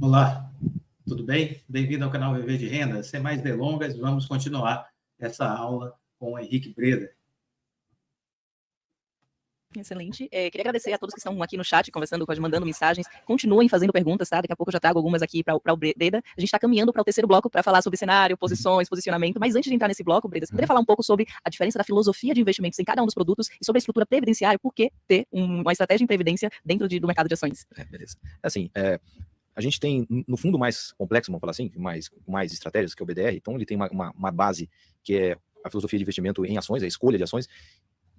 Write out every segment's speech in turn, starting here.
Olá, tudo bem? Bem-vindo ao canal Viver de Renda. Sem mais delongas, vamos continuar essa aula com o Henrique Breda. Excelente. Queria agradecer a todos que estão aqui no chat, conversando, mandando mensagens. Continuem fazendo perguntas, tá? Daqui a pouco eu já trago algumas aqui para o Breda. A gente está caminhando para o terceiro bloco para falar sobre cenário, posições, posicionamento. Mas antes de entrar nesse bloco, Breda, você poderia falar um pouco sobre a diferença da filosofia de investimentos em cada um dos produtos e sobre a estrutura previdenciária, por que ter uma estratégia em previdência dentro do mercado de ações? Beleza. Assim, a gente tem, no fundo, mais complexo, vamos falar assim, mais estratégias, que é o BDR. Então, ele tem uma base que é a filosofia de investimento em ações, a escolha de ações,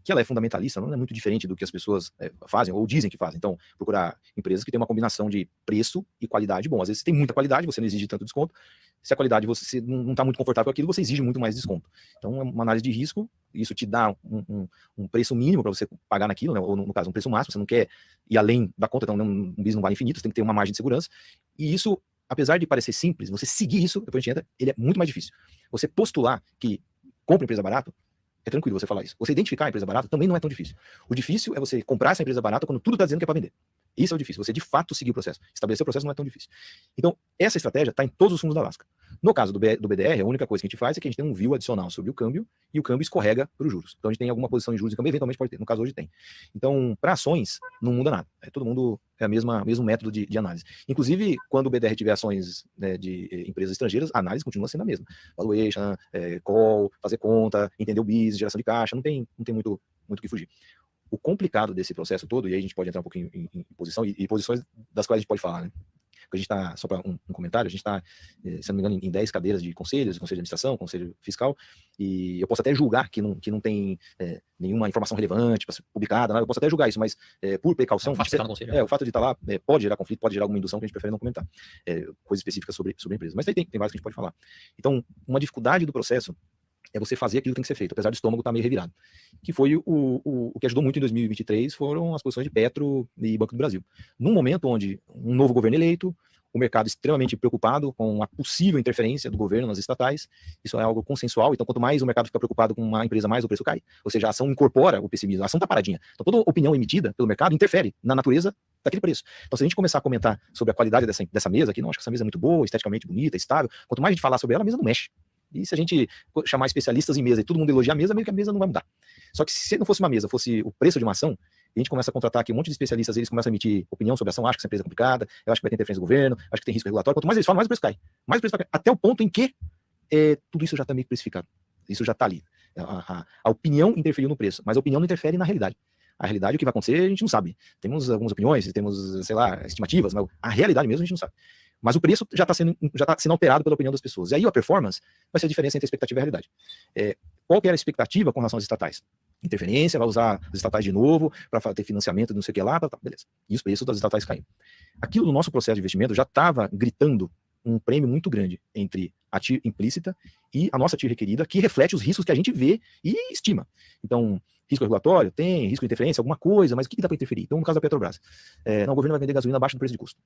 que ela é fundamentalista, não é muito diferente do que as pessoas fazem ou dizem que fazem. Então, procurar empresas que têm uma combinação de preço e qualidade bom. Às vezes, você tem muita qualidade, você não exige tanto desconto. Se a qualidade você não está muito confortável com aquilo, você exige muito mais desconto. Então, é uma análise de risco, isso te dá um preço mínimo para você pagar naquilo, né? Ou no caso, um preço máximo, você não quer ir além da conta, então um business não vale infinito, você tem que ter uma margem de segurança. E isso, apesar de parecer simples, você seguir isso, depois a gente entra, ele é muito mais difícil. Você postular que compra empresa barato, é tranquilo você falar isso. Você identificar a empresa barata também não é tão difícil. O difícil é você comprar essa empresa barata quando tudo está dizendo que é para vender. Isso é o difícil. Você de fato seguir o processo. Estabelecer o processo não é tão difícil. Então, essa estratégia está em todos os fundos da Alaska. No caso do BDR, a única coisa que a gente faz é que a gente tem um view adicional sobre o câmbio e o câmbio escorrega para os juros. Então, a gente tem alguma posição em juros e câmbio, eventualmente pode ter. No caso, hoje tem. Então, para ações, não muda nada. Todo mundo é o mesmo método de análise. Inclusive, quando o BDR tiver ações, né, de empresas estrangeiras, a análise continua sendo a mesma. Valuation, call, fazer conta, entender o business, geração de caixa, não tem muito o que fugir. O complicado desse processo todo, e aí a gente pode entrar um pouquinho em posição, e posições das quais a gente pode falar, né? Porque a gente está, só para um comentário, a gente está, se não me engano, em 10 cadeiras de conselhos, conselho de administração, conselho fiscal, e eu posso até julgar que não tem nenhuma informação relevante para ser publicada, eu posso até julgar isso, mas por precaução, o fato de estar lá pode gerar conflito, pode gerar alguma indução que a gente prefere não comentar, coisas específicas sobre a empresa, mas tem várias que a gente pode falar. Então, uma dificuldade do processo é você fazer aquilo que tem que ser feito, apesar do estômago estar meio revirado. Que foi o que ajudou muito em 2023, foram as posições de Petro e Banco do Brasil. Num momento onde um novo governo eleito, o mercado extremamente preocupado com a possível interferência do governo nas estatais, isso é algo consensual, então quanto mais o mercado fica preocupado com uma empresa, mais o preço cai. Ou seja, a ação incorpora o pessimismo, a ação está paradinha. Então toda opinião emitida pelo mercado interfere na natureza daquele preço. Então se a gente começar a comentar sobre a qualidade dessa mesa aqui, não, acho que essa mesa é muito boa, esteticamente bonita, estável, quanto mais a gente falar sobre ela, a mesa não mexe. E se a gente chamar especialistas em mesa e todo mundo elogiar a mesa, meio que a mesa não vai mudar. Só que se não fosse uma mesa, fosse o preço de uma ação, a gente começa a contratar aqui um monte de especialistas, eles começam a emitir opinião sobre a ação, acho que essa empresa é complicada, eu acho que vai ter interferência do governo, acho que tem risco regulatório. Quanto mais eles falam, mais o preço cai. Mais o preço cai. Até o ponto em que tudo isso já está meio precificado. Isso já está ali. A opinião interferiu no preço, mas a opinião não interfere na realidade. A realidade, o que vai acontecer, a gente não sabe. Temos algumas opiniões, temos, sei lá, estimativas, mas a realidade mesmo a gente não sabe. Mas o preço já está sendo alterado pela opinião das pessoas. E aí a performance vai ser a diferença entre a expectativa e a realidade. Qual que era a expectativa com relação às estatais? Interferência, vai usar as estatais de novo para ter financiamento, não sei o que lá, beleza. E os preços das estatais caem. Aquilo no nosso processo de investimento já estava gritando um prêmio muito grande entre a TIR implícita e a nossa TIR requerida, que reflete os riscos que a gente vê e estima. Então, risco regulatório, tem, risco de interferência, alguma coisa, mas o que dá para interferir? Então, no caso da Petrobras, o governo vai vender gasolina abaixo do preço de custo.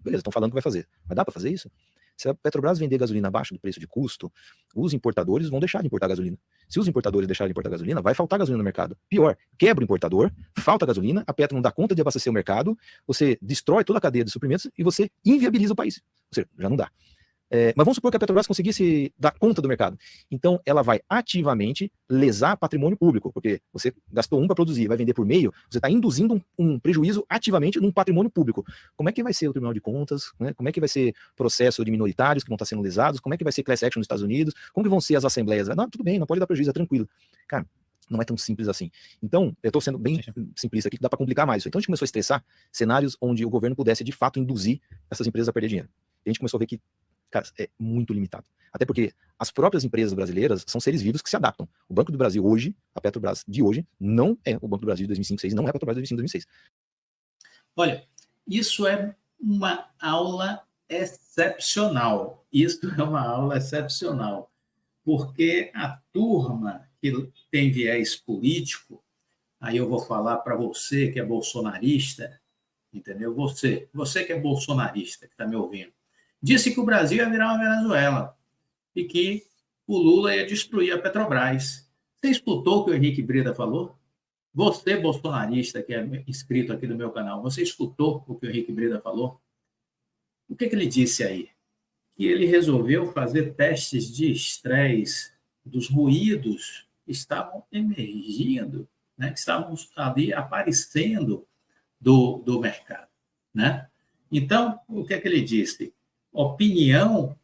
Beleza, estão falando que vai fazer. Mas dá para fazer isso? Se a Petrobras vender gasolina abaixo do preço de custo, os importadores vão deixar de importar gasolina. Se os importadores deixarem de importar gasolina, vai faltar gasolina no mercado. Pior, quebra o importador, falta gasolina, a Petro não dá conta de abastecer o mercado, você destrói toda a cadeia de suprimentos e você inviabiliza o país. Ou seja, já não dá. Mas vamos supor que a Petrobras conseguisse dar conta do mercado. Então, ela vai ativamente lesar patrimônio público, porque você gastou para produzir, vai vender por meio, você está induzindo um prejuízo ativamente num patrimônio público. Como é que vai ser o Tribunal de Contas? Né? Como é que vai ser processo de minoritários que vão estar sendo lesados? Como é que vai ser class action nos Estados Unidos? Como que vão ser as assembleias? Não, tudo bem, não pode dar prejuízo, é tranquilo. Cara, não é tão simples assim. Então, eu estou sendo bem simplista aqui, que dá para complicar mais isso. Então, a gente começou a estressar cenários onde o governo pudesse, de fato, induzir essas empresas a perder dinheiro. E a gente começou a ver que, cara, é muito limitado. Até porque as próprias empresas brasileiras são seres vivos que se adaptam. O Banco do Brasil hoje, a Petrobras de hoje, não é o Banco do Brasil de 2005, 2006, não é a Petrobras de 2005, 2006. Olha, isso é uma aula excepcional. Isso é uma aula excepcional. Porque a turma que tem viés político, aí eu vou falar para você que é bolsonarista, entendeu? Você que é bolsonarista, que está me ouvindo, disse que o Brasil ia virar uma Venezuela e que o Lula ia destruir a Petrobras. Você escutou o que o Henrique Breda falou? Você, bolsonarista, que é inscrito aqui no meu canal, você escutou o que o Henrique Breda falou? O que ele disse aí? Que ele resolveu fazer testes de estresse dos ruídos que estavam emergindo, né, que estavam ali aparecendo do mercado, né? Então, o que ele disse? Opinião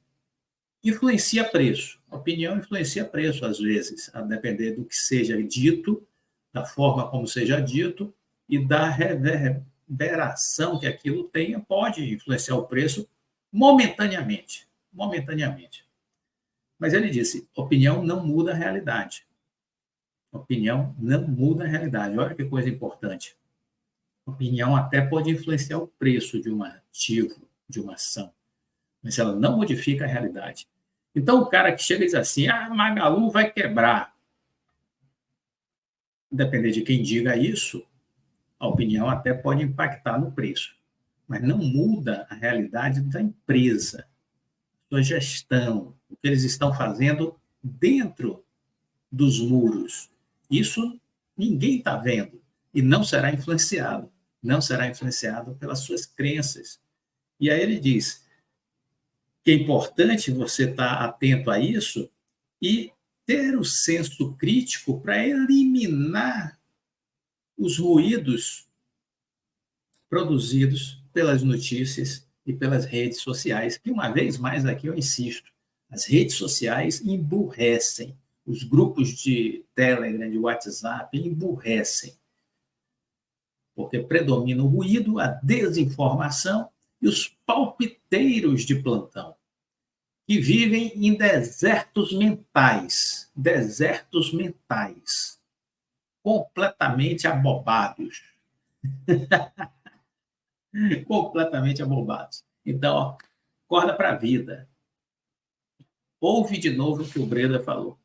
influencia preço. Opinião influencia preço, às vezes, a depender do que seja dito, da forma como seja dito e da reverberação que aquilo tenha, pode influenciar o preço momentaneamente. Momentaneamente. Mas ele disse, opinião não muda a realidade. Opinião não muda a realidade. Olha que coisa importante. Opinião até pode influenciar o preço de um ativo, de uma ação, mas ela não modifica a realidade. Então, o cara que chega e diz assim, Magalu vai quebrar. Depender de quem diga isso, a opinião até pode impactar no preço, mas não muda a realidade da empresa, sua gestão, o que eles estão fazendo dentro dos muros. Isso ninguém está vendo e não será influenciado pelas suas crenças. E aí ele diz que é importante você estar atento a isso e ter o senso crítico para eliminar os ruídos produzidos pelas notícias e pelas redes sociais, que uma vez mais aqui eu insisto, as redes sociais emburrecem, os grupos de Telegram, de WhatsApp emburrecem, porque predomina o ruído, a desinformação e os palpiteiros de plantão, que vivem em desertos mentais, completamente abobados. Completamente abobados. Então, ó, acorda para a vida. Ouve de novo o que o Breda falou.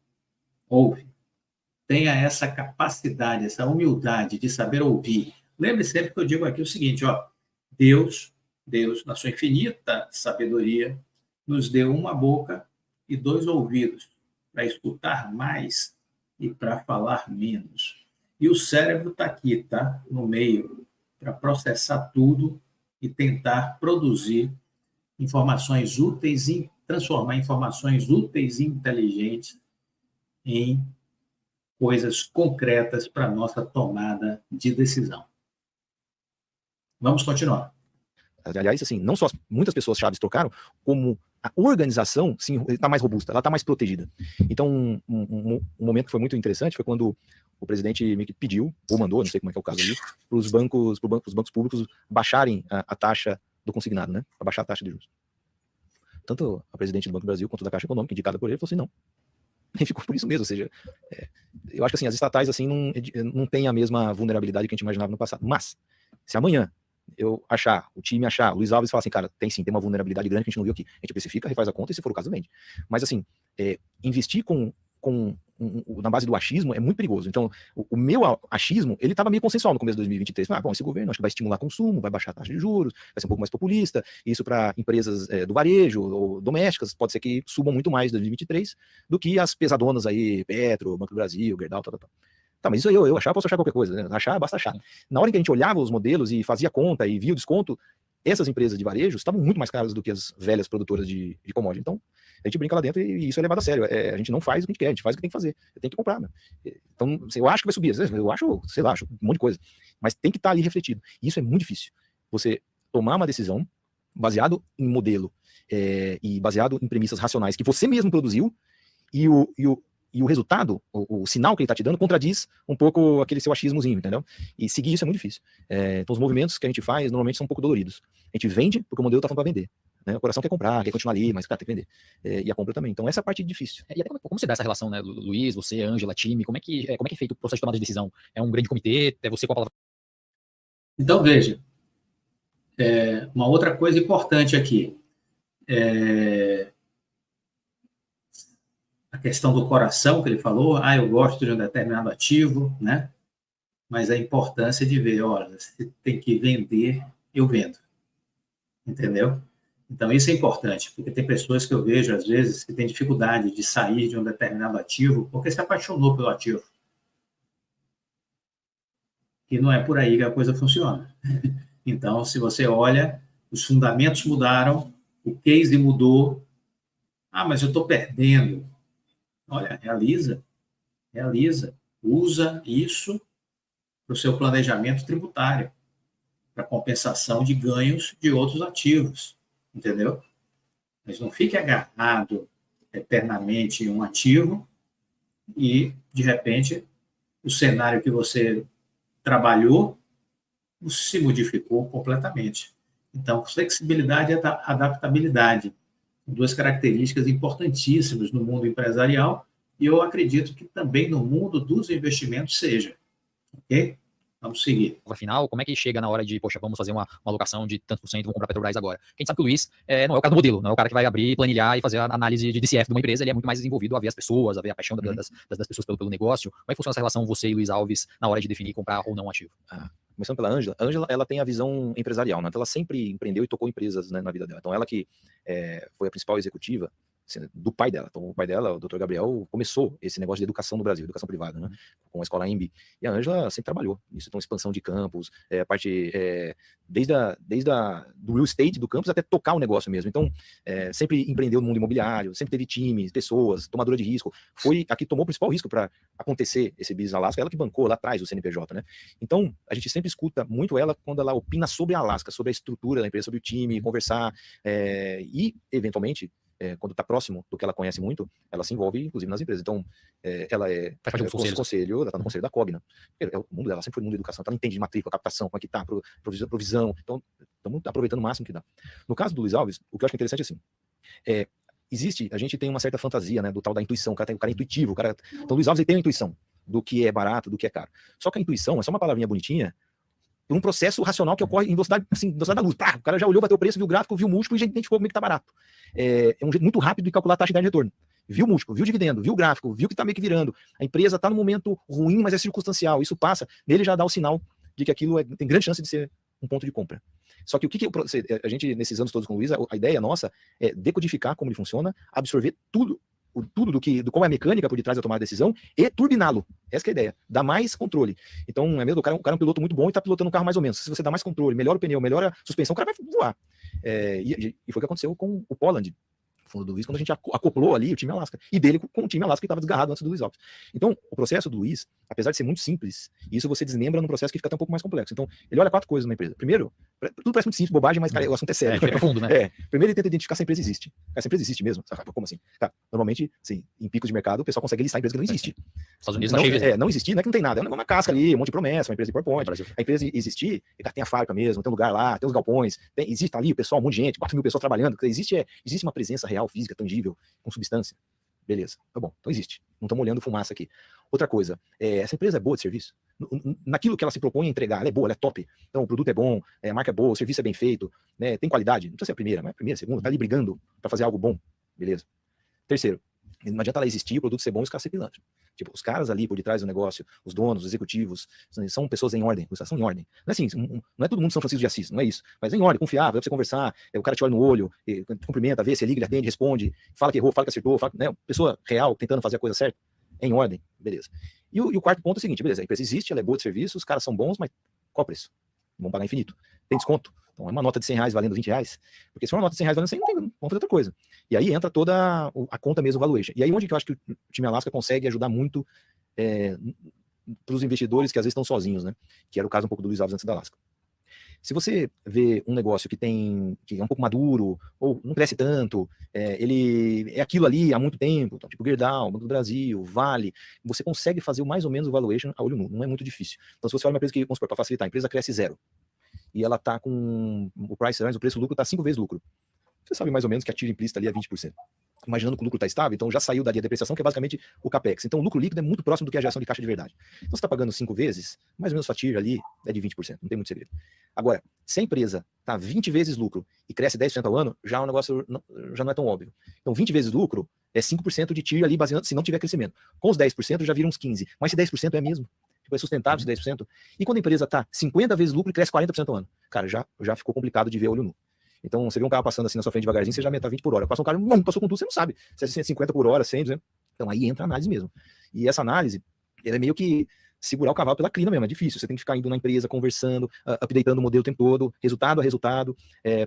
Ouve. Tenha essa capacidade, essa humildade de saber ouvir. Lembre sempre que eu digo aqui o seguinte, ó, Deus, na sua infinita sabedoria, nos deu uma boca e 2 ouvidos para escutar mais e para falar menos. E o cérebro está aqui, tá? No meio, para processar tudo e tentar produzir informações úteis e transformar informações úteis e inteligentes em coisas concretas para a nossa tomada de decisão. Vamos continuar. Aliás, assim, não só muitas pessoas chaves trocaram, como a organização está mais robusta, ela está mais protegida. Então, um momento que foi muito interessante foi quando o presidente meio que pediu, ou mandou, não sei como é que é o caso ali, para os bancos públicos baixarem a taxa do consignado, né? Para baixar a taxa de juros. Tanto a presidente do Banco do Brasil quanto da Caixa Econômica, indicada por ele, falou assim, não. E ficou por isso mesmo, ou seja, eu acho que assim, as estatais assim, não têm a mesma vulnerabilidade que a gente imaginava no passado. Mas, se amanhã o time achar, o Luiz Alves falar assim, cara, tem uma vulnerabilidade grande que a gente não viu aqui. A gente precifica, refaz a conta e se for o caso, vende. Mas assim, investir na base do achismo é muito perigoso. Então, o meu achismo, ele estava meio consensual no começo de 2023. Bom, esse governo acho que vai estimular consumo, vai baixar a taxa de juros, vai ser um pouco mais populista, e isso para empresas do varejo ou domésticas, pode ser que subam muito mais em 2023 do que as pesadonas aí, Petro, Banco do Brasil, Gerdau, tal. Tá, mas isso aí eu achar, posso achar qualquer coisa, né? Achar, basta achar. Na hora em que a gente olhava os modelos e fazia conta e via o desconto, essas empresas de varejo estavam muito mais caras do que as velhas produtoras de commodity. Então, a gente brinca lá dentro e isso é levado a sério. A gente não faz o que a gente quer, a gente faz o que tem que fazer. Tem que comprar, né? Então, eu acho que vai subir, eu acho, sei lá, acho um monte de coisa. Mas tem que estar ali refletido. E isso é muito difícil. Você tomar uma decisão baseado em modelo e baseado em premissas racionais que você mesmo produziu e o resultado, o sinal que ele está te dando, contradiz um pouco aquele seu achismozinho, entendeu? E seguir isso é muito difícil. Então, os movimentos que a gente faz, normalmente, são um pouco doloridos. A gente vende porque o modelo está falando para vender. Né? O coração quer comprar, quer continuar ali, mas, cara, tem que vender. E a compra também. Então, essa é a parte difícil. E até como se dá essa relação, né, Luiz, você, Ângela, time, como é que é feito o processo de tomada de decisão? É um grande comitê? É você com a palavra? Então, veja, uma outra coisa importante aqui, a questão do coração que ele falou, eu gosto de um determinado ativo, né? Mas a importância de ver, olha, se tem que vender, eu vendo. Entendeu? Então, isso é importante, porque tem pessoas que eu vejo, às vezes, que têm dificuldade de sair de um determinado ativo porque se apaixonou pelo ativo. E não é por aí que a coisa funciona. Então, se você olha os fundamentos mudaram, o case mudou. Ah, mas eu estou perdendo. Olha, realiza, usa isso para o seu planejamento tributário, para compensação de ganhos de outros ativos, entendeu? Mas não fique agarrado eternamente em um ativo e, de repente, o cenário que você trabalhou se modificou completamente. Então, flexibilidade e adaptabilidade, duas características importantíssimas no mundo empresarial, e eu acredito que também no mundo dos investimentos seja. Ok? Vamos seguir. Final, como é que chega na hora de, poxa, vamos fazer uma alocação de tantos por cento, vamos comprar Petrobras agora? Quem sabe que o Luiz não é o cara do modelo, não é o cara que vai abrir, planilhar e fazer a análise de DCF de uma empresa, ele é muito mais envolvido a ver as pessoas, a ver a paixão das pessoas pelo negócio. Como é que funciona essa relação você e Luiz Alves na hora de definir comprar ou não um ativo? Começando pela Ângela. A Ângela, ela tem a visão empresarial, né? Então, ela sempre empreendeu e tocou empresas, né, na vida dela. Então, ela que foi a principal executiva do pai dela. Então, o pai dela, o Dr. Gabriel, começou esse negócio de educação no Brasil, educação privada, né? Com a escola EMB. E a Ângela sempre trabalhou nisso. Então, expansão de campus, a parte desde do real estate do campus até tocar o negócio mesmo. Então, sempre empreendeu no mundo imobiliário, sempre teve times, pessoas, tomadora de risco. Foi a que tomou o principal risco para acontecer esse Business Alaska, ela que bancou lá atrás o CNPJ, né? Então, a gente sempre escuta muito ela quando ela opina sobre a Alaska, sobre a estrutura da empresa, sobre o time, conversar, e, eventualmente, quando está próximo do que ela conhece muito, ela se envolve, inclusive, nas empresas. Então, ela faz conselho, ela está no conselho da Cogna. O mundo dela sempre foi o mundo da educação, então ela entende de matrícula, captação, como é que está, provisão. Então, estamos aproveitando o máximo que dá. No caso do Luiz Alves, o que eu acho interessante é assim, a gente tem uma certa fantasia, né, do tal da intuição, o cara é intuitivo, então o Luiz Alves ele tem a intuição do que é barato, do que é caro. Só que a intuição é só uma palavrinha bonitinha, por um processo racional que ocorre em velocidade, assim, velocidade da luz. O cara já olhou, bateu o preço, viu o gráfico, viu o múltiplo e já identificou como é que tá barato. É um jeito muito rápido de calcular a taxa de retorno. Viu o múltiplo, viu o dividendo, viu o gráfico, viu que tá meio que virando. A empresa tá no momento ruim, mas é circunstancial. Isso passa, nele já dá o sinal de que aquilo tem grande chance de ser um ponto de compra. Só que a gente, nesses anos todos com o Luiz, a ideia nossa é decodificar como ele funciona, absorver tudo do qual é a mecânica por detrás da tomada de decisão e turbiná-lo. Essa que é a ideia. Dar mais controle. Então, o cara é um piloto muito bom e está pilotando um carro mais ou menos. Se você dá mais controle, melhora o pneu, melhora a suspensão, o cara vai voar. E foi o que aconteceu com o Poland, fundo do Luiz, quando a gente acoplou ali o time Alaska, e dele com o time Alaska que estava desgarrado antes do Luiz Alves. Então, o processo do Luiz, apesar de ser muito simples, isso você desmembra num processo que fica até um pouco mais complexo. Então, ele olha 4 coisas na empresa. Primeiro, tudo parece muito simples, bobagem, mas, cara, o assunto é sério. É profundo, né? Primeiro ele tenta identificar se a empresa existe. Essa empresa existe mesmo? Como assim? Cara, normalmente, sim, em picos de mercado, o pessoal consegue listar a empresa que não existe. Estados Unidos não existir, não é que não tem nada, é uma casca ali, um monte de promessa, uma empresa de PowerPoint. A empresa existir, tem a fábrica mesmo, tem um lugar lá, tem os galpões, existe ali o pessoal, um monte de gente, 4.000 pessoas trabalhando, existe uma presença real, física, tangível, com substância. Beleza, tá bom, então existe. Não estamos olhando fumaça aqui. Outra coisa, essa empresa é boa de serviço? Naquilo que ela se propõe a entregar, ela é boa, ela é top. Então o produto é bom, a marca é boa, o serviço é bem feito, né, tem qualidade. Não precisa ser a primeira, mas a primeira, a segunda, tá ali brigando para fazer algo bom. Beleza. Terceiro, não adianta ela existir, o produto ser bom e os caras ser pilantra. Tipo, os caras ali por detrás do negócio, os donos, os executivos, são pessoas em ordem, são em ordem. Não é assim, não é todo mundo São Francisco de Assis, não é isso. Mas em ordem, confiável, dá pra você conversar, o cara te olha no olho, cumprimenta, vê, você liga, ele atende, responde, fala que errou, fala que acertou, né, pessoa real, tentando fazer a coisa certa, em ordem, beleza. E o quarto ponto é o seguinte, beleza, a empresa existe, ela é boa de serviço, os caras são bons, mas qual o preço? Vão pagar infinito. Tem desconto? Então é uma nota de R$100 valendo R$20, porque se for uma nota de R$100 valendo 100, vamos fazer outra coisa. E aí entra toda a conta mesmo, o valuation. E aí onde que eu acho que o time Alaska consegue ajudar muito para os investidores que às vezes estão sozinhos, né? Que era o caso um pouco do Luiz Alves antes da Alaska. Se você vê um negócio que é um pouco maduro, ou não cresce tanto, ele é aquilo ali há muito tempo, então, tipo Gerdau, Banco do Brasil, Vale, você consegue fazer mais ou menos o valuation a olho nu, não é muito difícil. Então se você olha uma empresa que, vamos supor, para facilitar, a empresa cresce 0, e ela está com o price earnings, o preço-lucro está 5 vezes lucro. Você sabe mais ou menos que a tira implícita ali é 20%. Imaginando que o lucro está estável, então já saiu da depreciação, que é basicamente o CAPEX. Então o lucro líquido é muito próximo do que a geração de caixa de verdade. Então você está pagando 5 vezes, mais ou menos sua tira ali é de 20%, não tem muito segredo. Agora, se a empresa está 20 vezes lucro e cresce 10% ao ano, já o negócio já não é tão óbvio. Então 20 vezes lucro é 5% de tira ali, baseando, se não tiver crescimento. Com os 10% já viram uns 15%. Mas se 10% é mesmo, tipo, é sustentável esse 10%. E quando a empresa está 50 vezes lucro e cresce 40% ao ano, cara, já ficou complicado de ver olho nu. Então, você vê um carro passando assim na sua frente devagarzinho, você já meta 20 por hora. Passa um carro, passou com tudo, você não sabe se é 150 por hora, 100, 200. Então, aí entra a análise mesmo. E essa análise, ela é meio que, segurar o cavalo pela crina mesmo, é difícil. Você tem que ficar indo na empresa, conversando, updatando o modelo o tempo todo, resultado a resultado,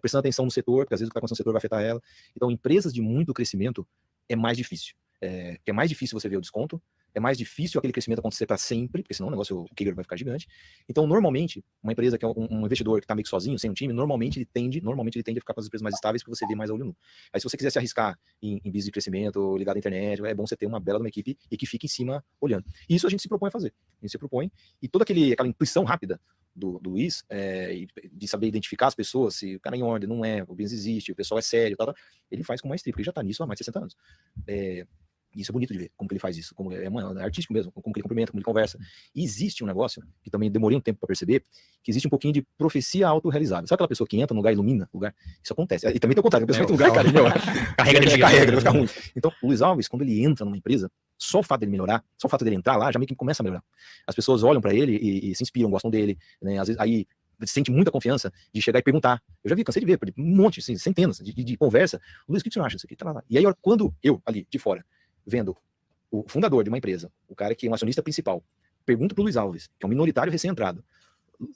prestando atenção no setor, porque às vezes o que está acontecendo no setor vai afetar ela. Então, empresas de muito crescimento é mais difícil. É mais difícil você ver o desconto, é mais difícil aquele crescimento acontecer para sempre, porque senão o negócio, o Kicker vai ficar gigante. Então, normalmente, uma empresa que é um investidor que está meio que sozinho, sem um time, normalmente ele tende a ficar com as empresas mais estáveis, que você vê mais a olho nu. Aí, se você quiser se arriscar em business de crescimento, ligado à internet, é bom você ter uma bela de uma equipe e que fique em cima olhando. E isso a gente se propõe a fazer. A gente se propõe, e toda aquela intuição rápida do Luiz, de saber identificar as pessoas, se o cara é em ordem, não é, o business existe, o pessoal é sério, tal, ele faz com maestria, porque ele já está nisso há mais de 60 anos. Isso é bonito de ver, como que ele faz isso, como é artístico mesmo, como que ele cumprimenta, como ele conversa. E existe um negócio, que também demorei um tempo para perceber, que existe um pouquinho de profecia autorrealizável. Sabe aquela pessoa que entra no lugar, ilumina o lugar? Isso acontece. E também tem o contrário, a pessoa entra no lugar, cara, carrega energia, vai ficar ruim. Então, o Luiz Alves, quando ele entra numa empresa, só o fato dele melhorar, só o fato dele entrar lá, já meio que começa a melhorar. As pessoas olham para ele e se inspiram, gostam dele, né? Às vezes, aí sente muita confiança de chegar e perguntar. Eu já vi, cansei de ver, um monte, assim, centenas de conversa. Luiz, o que você acha disso aqui? Tá lá. E aí, quando eu, ali, de fora, vendo o fundador de uma empresa, o cara que é um acionista principal, pergunta pro Luiz Alves, que é um minoritário recém-entrado,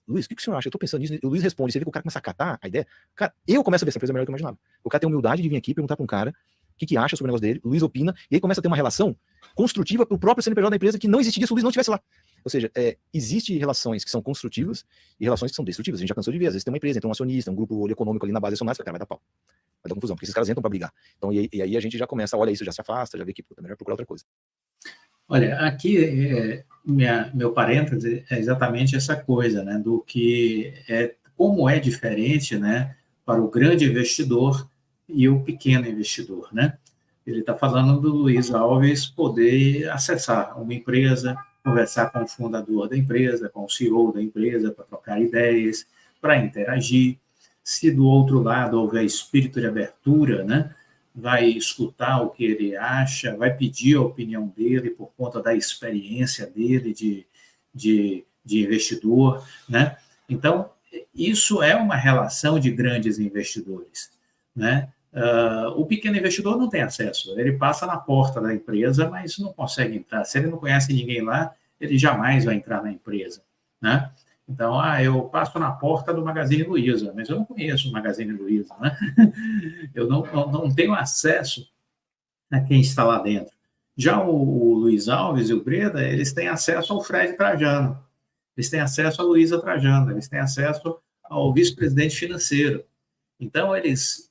Luiz, o que o senhor acha? Eu tô pensando nisso. O Luiz responde, você vê que o cara começa a catar a ideia. Cara, eu começo a ver essa empresa melhor do que eu imaginava. O cara tem humildade de vir aqui e perguntar pra um cara o que acha sobre o negócio dele, o Luiz opina, e aí começa a ter uma relação construtiva pro próprio CNPJ da empresa que não existiria se o Luiz não estivesse lá. Ou seja, existe relações que são construtivas e relações que são destrutivas. A gente já cansou de ver. Às vezes tem uma empresa, tem um acionista, um grupo econômico ali na base acionária, cara, vai dar pau. Vai dar confusão, porque esses caras entram pra brigar. Então, e aí a gente já começa, olha isso, já se afasta, já vê que é melhor procurar outra coisa. Olha, aqui meu parêntese é exatamente essa coisa, né, do que como é diferente, né, para o grande investidor e o pequeno investidor, né? Ele está falando do Luiz Alves poder acessar uma empresa, conversar com o fundador da empresa, com o CEO da empresa, para trocar ideias, para interagir. Se do outro lado houver espírito de abertura, né, vai escutar o que ele acha, vai pedir a opinião dele por conta da experiência dele de investidor, né? Então, isso é uma relação de grandes investidores, né? O pequeno investidor não tem acesso, ele passa na porta da empresa, mas não consegue entrar. Se ele não conhece ninguém lá, ele jamais vai entrar na empresa, né? Então, eu passo na porta do Magazine Luiza, mas eu não conheço o Magazine Luiza, né? Eu não tenho acesso a quem está lá dentro. Já o Luiz Alves e o Breda, eles têm acesso ao Fred Trajano, eles têm acesso à Luísa Trajano, eles têm acesso ao vice-presidente financeiro. Então, eles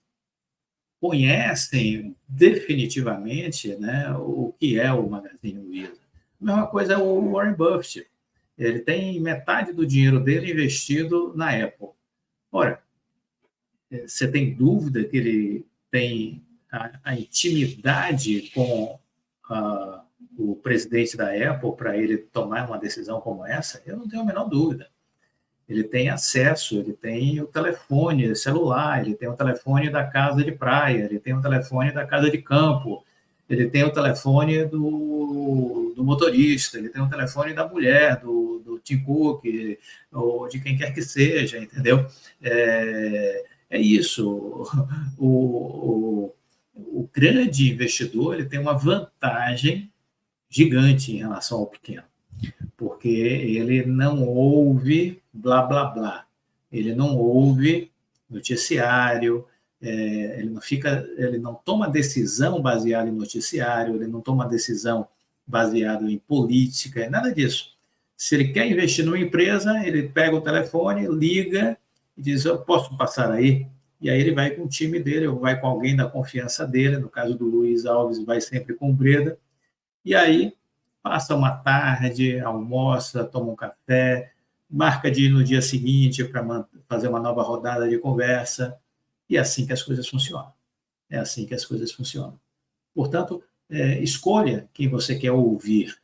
conhecem definitivamente, né, o que é o Magazine Luiza. A mesma coisa é o Warren Buffett. Ele tem metade do dinheiro dele investido na Apple. Ora, você tem dúvida que ele tem a intimidade com o presidente da Apple para ele tomar uma decisão como essa? Eu não tenho a menor dúvida. Ele tem acesso, ele tem o telefone celular, ele tem o telefone da casa de praia, ele tem o telefone da casa de campo, ele tem o telefone do motorista, ele tem o telefone da mulher, do Tim Cook, ou de quem quer que seja, entendeu? É isso. O grande investidor ele tem uma vantagem gigante em relação ao pequeno, porque ele não ouve blá, blá, blá. Ele não ouve noticiário, ele não toma decisão baseada em noticiário, ele não toma decisão baseada em política, nada disso. Se ele quer investir numa empresa, ele pega o telefone, liga e diz, eu posso passar aí? E aí ele vai com o time dele, ou vai com alguém da confiança dele, no caso do Luiz Alves, vai sempre com o Breda, e aí passa uma tarde, almoça, toma um café, marca de ir no dia seguinte para fazer uma nova rodada de conversa, e é assim que as coisas funcionam. É assim que as coisas funcionam. Portanto, escolha quem você quer ouvir,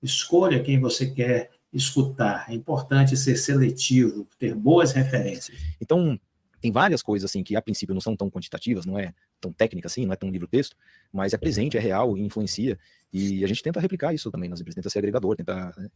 escolha quem você quer escutar. É importante ser seletivo, ter boas referências. Então, tem várias coisas assim que a princípio não são tão quantitativas, não é tão técnica assim, não é tão livro-texto, mas é presente, é real e influencia. E a gente tenta replicar isso também nas empresas, tenta ser agregador,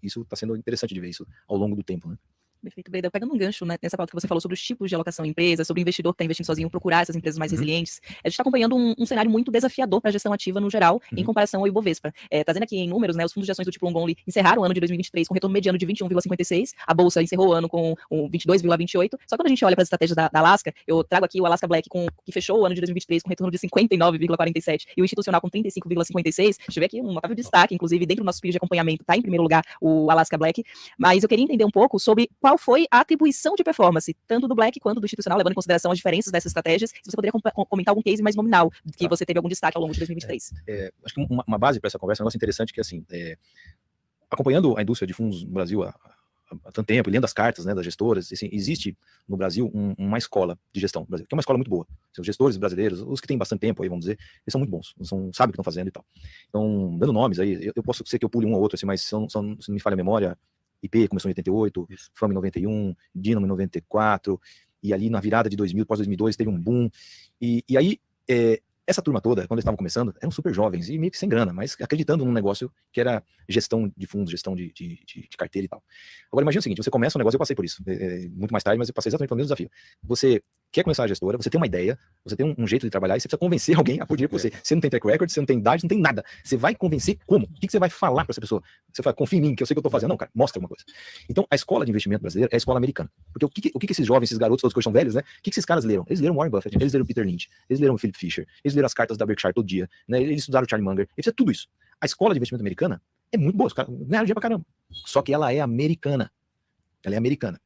isso está sendo interessante de ver isso ao longo do tempo, né? Perfeito, Breda. Pegando um gancho, né, nessa pauta que você falou sobre os tipos de alocação em empresas, sobre o investidor que está investindo sozinho, procurar essas empresas mais resilientes, a gente está acompanhando um cenário muito desafiador para a gestão ativa no geral, em comparação ao Ibovespa. Trazendo aqui em números, né, os fundos de ações do tipo long only encerraram o ano de 2023 com retorno mediano de 21,56, a bolsa encerrou o ano com 22,28, só que quando a gente olha para as estratégias da Alaska, eu trago aqui o Alaska Black, que fechou o ano de 2023 com retorno de 59,47 e o institucional com 35,56, tive aqui um notável destaque, inclusive dentro do nosso período de acompanhamento, está em primeiro lugar o Alaska Black, mas eu queria entender um pouco sobre qual foi a atribuição de performance, tanto do Black quanto do institucional, levando em consideração as diferenças dessas estratégias. Se você poderia comentar algum case mais nominal, que você teve algum destaque ao longo de 2023. Acho que uma base para essa conversa é um negócio interessante, que assim, acompanhando a indústria de fundos no Brasil há tanto tempo, e lendo as cartas, né, das gestoras, assim, existe no Brasil uma escola de gestão no Brasil, que é uma escola muito boa. Os gestores brasileiros, os que têm bastante tempo aí, vamos dizer, eles são muito bons, sabem o que estão fazendo e tal. Então, dando nomes aí, eu posso ser que eu pule um ou outro, assim, mas se não me falha a memória, IP começou em 88, FAM em 91, Dynamo em 94, e ali na virada de 2000, pós 2002, teve um boom. E aí, essa turma toda, quando eles estavam começando, eram super jovens e meio que sem grana, mas acreditando num negócio que era gestão de fundos, gestão de carteira e tal. Agora, imagina o seguinte, você começa um negócio, eu passei por isso, muito mais tarde, mas eu passei exatamente pelo mesmo desafio. Você quer começar a gestora, você tem uma ideia, você tem um jeito de trabalhar e você precisa convencer alguém a pôr dinheiro com você. Você não tem track record, você não tem idade, não tem nada. Você vai convencer como? O que você vai falar para essa pessoa? Você fala, confia em mim, que eu sei o que eu tô fazendo. Não, cara, mostra alguma coisa. Então, a escola de investimento brasileira é a escola americana. Porque o que esses jovens, esses garotos, todos que são velhos, né? O que esses caras leram? Eles leram Warren Buffett, eles leram Peter Lynch, eles leram Philip Fisher, eles leram as cartas da Berkshire todo dia, né? Eles estudaram Charlie Munger, eles fizeram tudo isso. A escola de investimento americana é muito boa, os caras ganharam dinheiro pra caramba. Só que ela é americana. Ela é americana.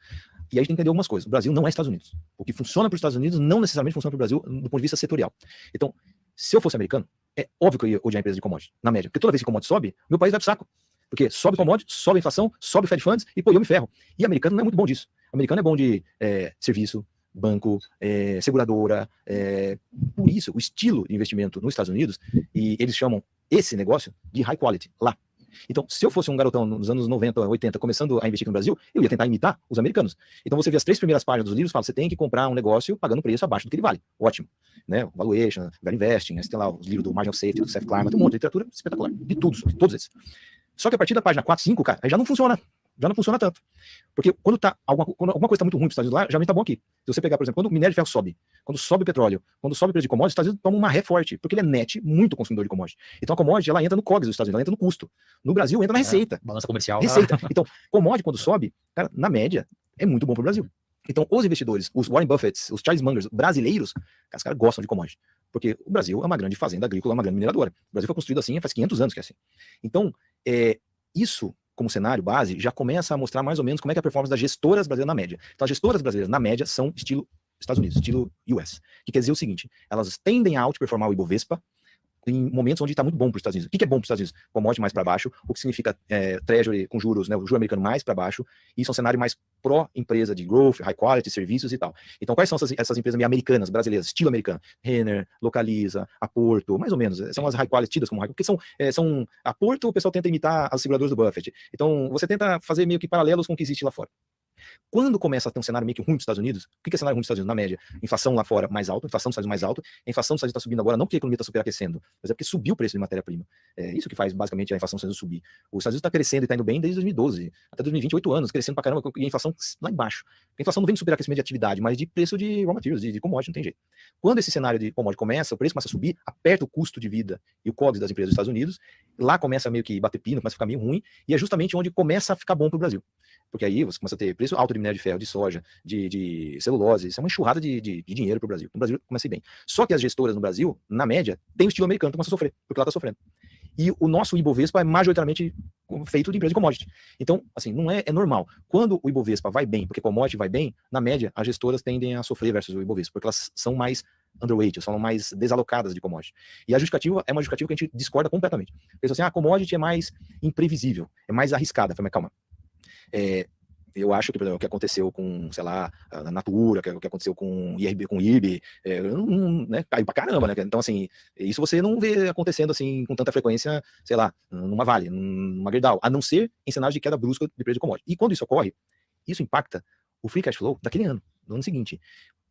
E aí a gente tem que entender algumas coisas. O Brasil não é Estados Unidos. O que funciona para os Estados Unidos não necessariamente funciona para o Brasil do ponto de vista setorial. Então, se eu fosse americano, é óbvio que eu ia odiar a empresa de commodity, na média. Porque toda vez que commodity sobe, meu país vai pro saco. Porque sobe commodity, sobe a inflação, sobe o Fed Funds, e pô, eu me ferro. E americano não é muito bom disso. Americano é bom de serviço, banco, seguradora. Por isso, o estilo de investimento nos Estados Unidos, e eles chamam esse negócio de high quality, lá. Então, se eu fosse um garotão nos anos 90, 80, começando a investir aqui no Brasil, eu ia tentar imitar os americanos. Então, você vê as 3 primeiras páginas dos livros, fala, você tem que comprar um negócio pagando preço abaixo do que ele vale. Ótimo. Né? Valuation, Value Investing, você tem lá os livros do Margin of Safety, do Self Climate, tem um monte de literatura espetacular. De tudo, todos esses. Só que a partir da página 4, 5, cara, aí já não funciona. Já não funciona tanto. Porque quando alguma coisa está muito ruim para os Estados Unidos lá, geralmente está bom aqui. Se você pegar, por exemplo, quando o minério de ferro sobe, quando sobe o petróleo, quando sobe o preço de commodities, os Estados Unidos tomam uma ré forte, porque ele é net muito consumidor de commodity. Então a commodity, ela entra no COGS dos Estados Unidos, ela entra no custo. No Brasil, entra na receita. Balança comercial. Receita. Então, commodity, quando sobe, cara, na média, é muito bom para o Brasil. Então, os investidores, os Warren Buffett, os Charles Mungers, brasileiros, os caras gostam de commodity. Porque o Brasil é uma grande fazenda agrícola, uma grande mineradora. O Brasil foi construído assim faz 500 anos que é assim. Então, isso como cenário base, já começa a mostrar mais ou menos como é que é a performance das gestoras brasileiras na média. Então, as gestoras brasileiras, na média, são estilo Estados Unidos, estilo US. Que quer dizer o seguinte, elas tendem a outperformar o Ibovespa em momentos onde está muito bom para os Estados Unidos. O que é bom para os Estados Unidos? Commodity mais para baixo, o que significa treasury com juros, né, o juro americano mais para baixo, e isso é um cenário mais pró-empresa de growth, high quality, serviços e tal. Então, quais são essas empresas meio americanas, brasileiras, estilo americano? Renner, Localiza, Aporto, mais ou menos, são as high quality, tidas como high quality, porque são Aporto, o pessoal tenta imitar as seguradoras do Buffett. Então, você tenta fazer meio que paralelos com o que existe lá fora. Quando começa a ter um cenário meio que ruim dos Estados Unidos, o que é cenário ruim dos Estados Unidos? Na média, inflação lá fora mais alta, inflação dos Estados Unidos mais alta, a inflação dos Estados Unidos está subindo agora não porque a economia está superaquecendo, mas é porque subiu o preço de matéria-prima. É isso que faz basicamente a inflação dos Estados Unidos subir. Os Estados Unidos está crescendo e está indo bem desde 2012, até 2020, 8 anos, crescendo pra caramba, e a inflação lá embaixo. A inflação não vem de superaquecimento de atividade, mas de preço de raw materials, de commodity, não tem jeito. Quando esse cenário de commodity começa, o preço começa a subir, aperta o custo de vida e o COGS das empresas dos Estados Unidos, lá começa meio que bater pino, começa a ficar meio ruim, e é justamente onde começa a ficar bom para o Brasil. Porque aí você começa a ter preço alto de minério de ferro, de soja, de celulose, isso é uma enxurrada de dinheiro para o Brasil. No Brasil começa a ir bem. Só que as gestoras no Brasil, na média, tem o estilo americano, então começa a sofrer, porque ela está sofrendo. E o nosso Ibovespa é majoritariamente feito de empresa de commodity. Então, assim, não é normal. Quando o Ibovespa vai bem, porque commodity vai bem, na média, as gestoras tendem a sofrer versus o Ibovespa, porque elas são mais underweight, são mais desalocadas de commodity. E a justificativa é uma justificativa que a gente discorda completamente. Pensa assim, commodity é mais imprevisível, é mais arriscada. Eu falei, mas calma. Eu acho que, por exemplo, o que aconteceu com, sei lá, a Natura, o que aconteceu com o IRB, né, caiu pra caramba, né? Então, assim, isso você não vê acontecendo, assim, com tanta frequência, sei lá, numa Vale, numa Gerdau, a não ser em cenários de queda brusca de preço de commodity. E quando isso ocorre, isso impacta o free cash flow daquele ano, no ano seguinte.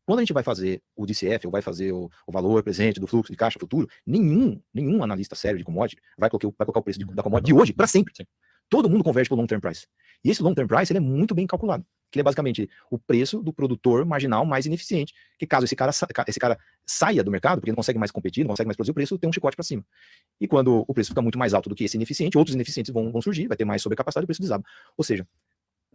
Quando a gente vai fazer o DCF, ou vai fazer o valor presente do fluxo de caixa futuro, nenhum analista sério de commodity vai colocar o preço da commodity de hoje para sempre. todo mundo converte para o long term price. E esse long term price ele é muito bem calculado, que ele é basicamente o preço do produtor marginal mais ineficiente, que caso esse cara saia do mercado, porque ele não consegue mais competir, não consegue mais produzir, o preço tem um chicote para cima. E quando o preço fica muito mais alto do que esse ineficiente, outros ineficientes vão surgir, vai ter mais sobrecapacidade e o preço desaba. Ou seja,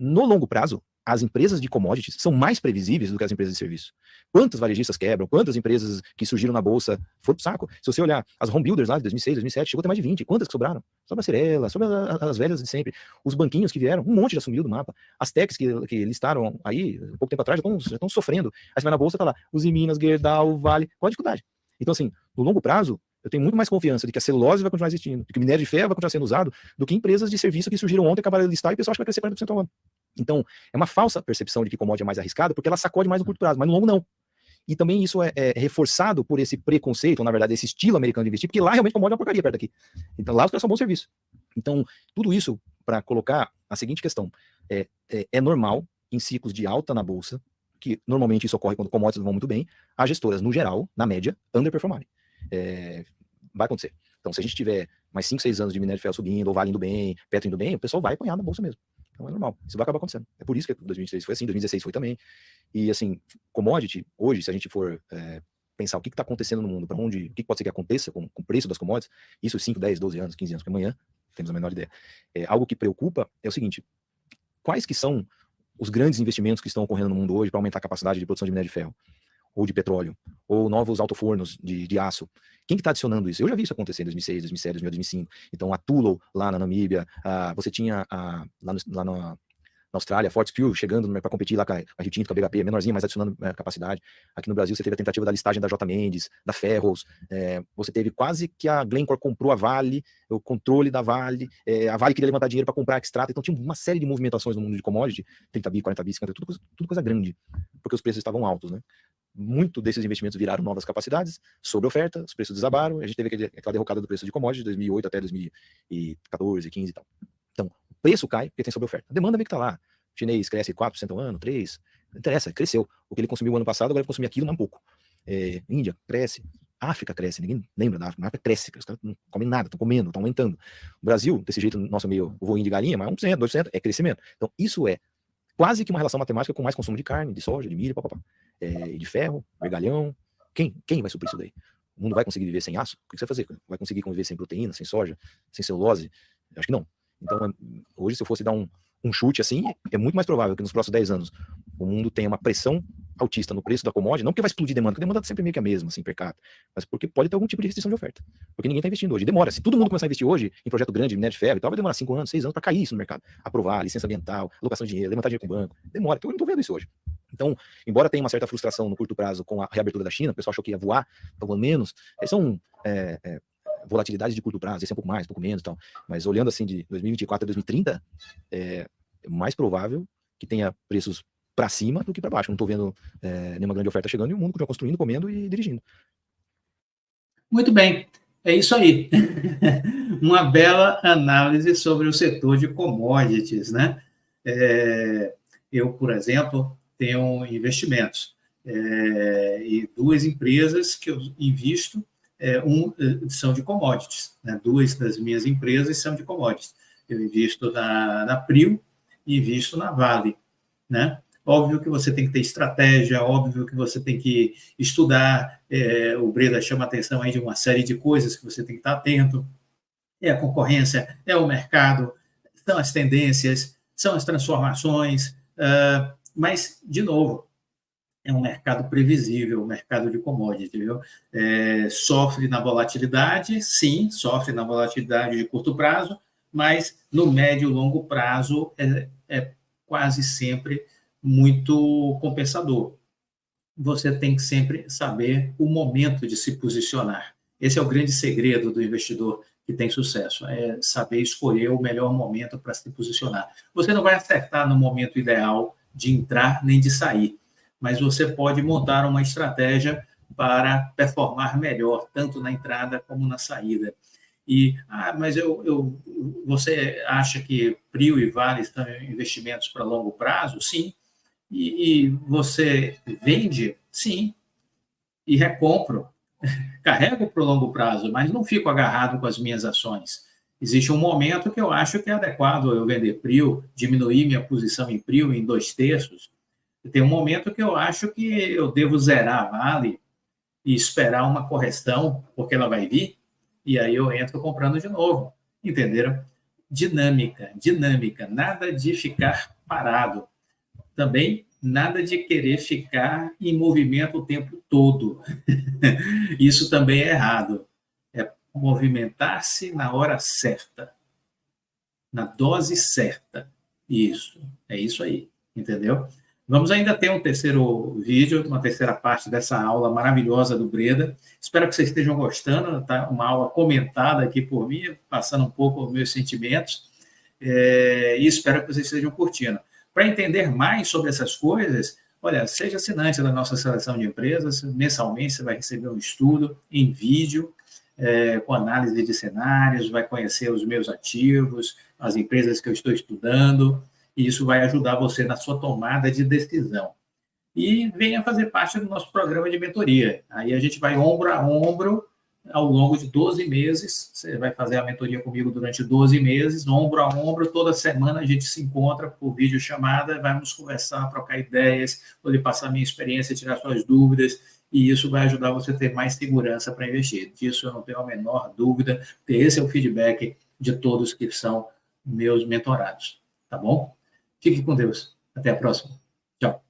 no longo prazo, as empresas de commodities são mais previsíveis do que as empresas de serviço. Quantos varejistas quebram? Quantas empresas que surgiram na bolsa foram pro saco? Se você olhar as home builders lá de 2006, 2007, chegou a ter mais de 20. Quantas que sobraram? Sobra a Cirela, sobra as velhas de sempre. Os banquinhos que vieram, um monte já sumiu do mapa. As techs que listaram aí, um pouco tempo atrás, já estão sofrendo. Aí você vai na bolsa, tá lá, os Minas, Gerdau, Vale, qual a dificuldade? Então, assim, no longo prazo, eu tenho muito mais confiança de que a celulose vai continuar existindo, de que o minério de ferro vai continuar sendo usado, do que empresas de serviço que surgiram ontem, acabaram de listar e o pessoal acha que vai crescer 40% ao ano. Então, é uma falsa percepção de que commodity é mais arriscada, porque ela sacode mais no curto prazo, mas no longo não. E também isso é reforçado por esse preconceito, ou na verdade, esse estilo americano de investir, porque lá realmente commodity é uma porcaria perto daqui. Então, lá os caras são bom serviço. Então, tudo isso para colocar a seguinte questão. É normal, em ciclos de alta na bolsa, que normalmente isso ocorre quando commodities vão muito bem, as gestoras, no geral, na média, underperformarem. Vai acontecer. Então, se a gente tiver mais 5, 6 anos de minério de ferro subindo, ou Vale indo bem, Petro indo bem, o pessoal vai apanhar na bolsa mesmo. Então é normal. Isso vai acabar acontecendo. É por isso que 2023 foi assim, 2016 foi também. E assim, commodity, hoje, se a gente for pensar o que está acontecendo no mundo, para onde, o que pode ser que aconteça com o preço das commodities, isso 5, 10, 12 anos, 15 anos, porque amanhã temos a menor ideia. Algo que preocupa é o seguinte, quais que são os grandes investimentos que estão ocorrendo no mundo hoje para aumentar a capacidade de produção de minério de ferro, ou de petróleo, ou novos altofornos de aço? Quem que está adicionando isso? Eu já vi isso acontecer em 2006, 2007, 2005. Então, a Tullow, lá na Namíbia, você tinha lá na Austrália, Fortescue chegando para competir lá com a Rio Tinto, com a BHP, menorzinha, mas adicionando capacidade. Aqui no Brasil, você teve a tentativa da listagem da J. Mendes, da Ferros, você teve quase que a Glencore comprou a Vale, o controle da Vale, a Vale queria levantar dinheiro para comprar a Extrata, então tinha uma série de movimentações no mundo de commodity, 30 bi, 40 bi, 50, tudo coisa grande, porque os preços estavam altos, né? Muito desses investimentos viraram novas capacidades, sobre oferta, os preços desabaram, a gente teve aquela derrocada do preço de commodity de 2008 até 2014, 15 e tal. Então, o preço cai porque tem sobre oferta. A demanda vê que está lá. O chinês cresce 4% ao ano, 3%, não interessa, cresceu. O que ele consumiu no ano passado, agora vai consumir aquilo, mas um pouco. Índia cresce, África cresce, ninguém lembra da África, a África cresce, os caras não comem nada, estão comendo, estão aumentando. O Brasil, desse jeito, nosso meio voinho de galinha, mas 1%, 2% é crescimento. Então, isso é quase que uma relação matemática com mais consumo de carne, de soja, de milho, de ferro, vergalhão. Quem vai suprir isso daí? O mundo vai conseguir viver sem aço? O que você vai fazer? Vai conseguir conviver sem proteína, sem soja, sem celulose? Eu acho que não. Então, hoje, se eu fosse dar um chute assim, é muito mais provável que nos próximos 10 anos o mundo tenha uma pressão altista no preço da commodity, não porque vai explodir demanda, porque a demanda é sempre meio que a mesma, assim, per capita, mas porque pode ter algum tipo de restrição de oferta, porque ninguém está investindo hoje. Demora, se todo mundo começar a investir hoje em projeto grande, minério de ferro e tal, vai demorar 5 anos, 6 anos para cair isso no mercado, aprovar, licença ambiental, alocação de dinheiro, levantar dinheiro com o banco, demora, então eu não estou vendo isso hoje. Então, embora tenha uma certa frustração no curto prazo com a reabertura da China, o pessoal achou que ia voar, está voando menos, são volatilidades de curto prazo, esse é um pouco mais, um pouco menos e tal, mas olhando assim de 2024 a 2030, é mais provável que tenha preços para cima do que para baixo. Não estou vendo nenhuma grande oferta chegando e o mundo continua construindo, comendo e dirigindo. Muito bem, é isso aí. Uma bela análise sobre o setor de commodities, né? Eu, por exemplo, tenho investimentos e 2 empresas que eu invisto são de commodities, né? 2 das minhas empresas são de commodities. Eu invisto na Prio e invisto na Vale, né? Óbvio que você tem que ter estratégia, óbvio que você tem que estudar, o Breda chama a atenção aí de uma série de coisas que você tem que estar atento, a concorrência, o mercado, são as tendências, são as transformações, mas, de novo, é um mercado previsível, o mercado de commodity, viu? Sofre na volatilidade, sim, sofre na volatilidade de curto prazo, mas no médio e longo prazo é quase sempre muito compensador. Você tem que sempre saber o momento de se posicionar. Esse é o grande segredo do investidor que tem sucesso, é saber escolher o melhor momento para se posicionar. Você não vai acertar no momento ideal de entrar nem de sair, mas você pode montar uma estratégia para performar melhor, tanto na entrada como na saída. Mas você acha que Prio e Vale são investimentos para longo prazo? Sim. E você vende? Sim. E recompro. Carrego para o longo prazo, mas não fico agarrado com as minhas ações. Existe um momento que eu acho que é adequado eu vender PRIO, diminuir minha posição em PRIO em 2/3. E tem um momento que eu acho que eu devo zerar a Vale e esperar uma correção, porque ela vai vir, e aí eu entro comprando de novo. Entenderam? Dinâmica, nada de ficar parado. Também nada de querer ficar em movimento o tempo todo. Isso também é errado. É movimentar-se na hora certa, na dose certa. Isso, é isso aí, entendeu? Vamos ainda ter um terceiro vídeo, uma terceira parte dessa aula maravilhosa do Breda. Espero que vocês estejam gostando, tá? Uma aula comentada aqui por mim, passando um pouco os meus sentimentos, e espero que vocês estejam curtindo. Para entender mais sobre essas coisas, olha, seja assinante da nossa seleção de empresas, mensalmente você vai receber um estudo em vídeo, com análise de cenários, vai conhecer os meus ativos, as empresas que eu estou estudando, e isso vai ajudar você na sua tomada de decisão. E venha fazer parte do nosso programa de mentoria. Aí a gente vai ombro a ombro ao longo de 12 meses. Você vai fazer a mentoria comigo durante 12 meses, ombro a ombro, toda semana a gente se encontra por videochamada, vamos conversar, trocar ideias, vou lhe passar a minha experiência, tirar suas dúvidas, e isso vai ajudar você a ter mais segurança para investir. Disso eu não tenho a menor dúvida, porque esse é o feedback de todos que são meus mentorados. Tá bom? Fique com Deus. Até a próxima. Tchau.